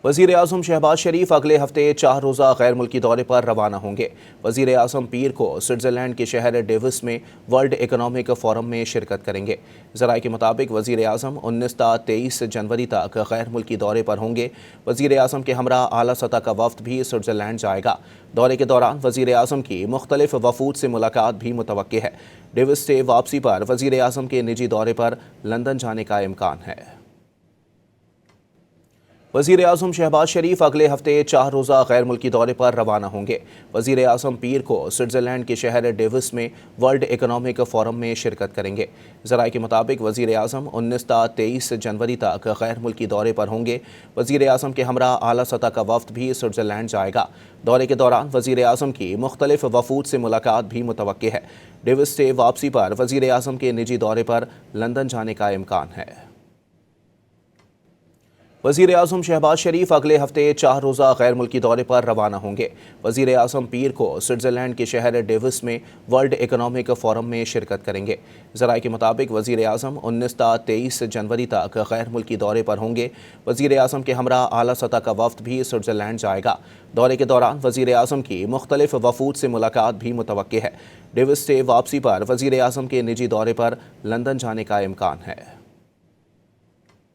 وزیر اعظم شہباز شریف اگلے ہفتے 4 روزہ غیر ملکی دورے پر روانہ ہوں گے۔ وزیر اعظم پیر کو سوئٹزرلینڈ کے شہر ڈیوس میں ورلڈ اکنامک فورم میں شرکت کریں گے۔ ذرائع کے مطابق وزیر اعظم 19 تا 23 جنوری تک غیر ملکی دورے پر ہوں گے۔ وزیر اعظم کے ہمراہ اعلیٰ سطح کا وفد بھی سوئٹزرلینڈ جائے گا۔ دورے کے دوران وزیر اعظم کی مختلف وفود سے ملاقات بھی متوقع ہے۔ ڈیوس سے واپسی پر وزیر اعظم کے نجی دورے پر لندن جانے کا امکان ہے۔ وزیر اعظم شہباز شریف اگلے ہفتے 4 روزہ غیر ملکی دورے پر روانہ ہوں گے۔ وزیر اعظم پیر کو سوئٹزرلینڈ کے شہر ڈیوس میں ورلڈ اکنامک فورم میں شرکت کریں گے۔ ذرائع کے مطابق وزیر اعظم 19 تا 23 جنوری تک غیر ملکی دورے پر ہوں گے۔ وزیر اعظم کے ہمراہ اعلیٰ سطح کا وفد بھی سوئٹزرلینڈ جائے گا۔ دورے کے دوران وزیر اعظم کی مختلف وفود سے ملاقات بھی متوقع ہے۔ ڈیوس سے واپسی پر وزیر اعظم کے نجی دورے پر لندن جانے کا امکان ہے۔ وزیر اعظم شہباز شریف اگلے ہفتے 4 روزہ غیر ملکی دورے پر روانہ ہوں گے۔ وزیر اعظم پیر کو سوئٹزرلینڈ کے شہر ڈیوس میں ورلڈ اکنامک فورم میں شرکت کریں گے۔ ذرائع کے مطابق وزیر اعظم 19 تا 23 جنوری تک غیر ملکی دورے پر ہوں گے۔ وزیر اعظم کے ہمراہ اعلیٰ سطح کا وفد بھی سوئٹزرلینڈ جائے گا۔ دورے کے دوران وزیر اعظم کی مختلف وفود سے ملاقات بھی متوقع ہے۔ ڈیوس سے واپسی پر وزیر اعظم کے نجی دورے پر لندن جانے کا امکان ہے۔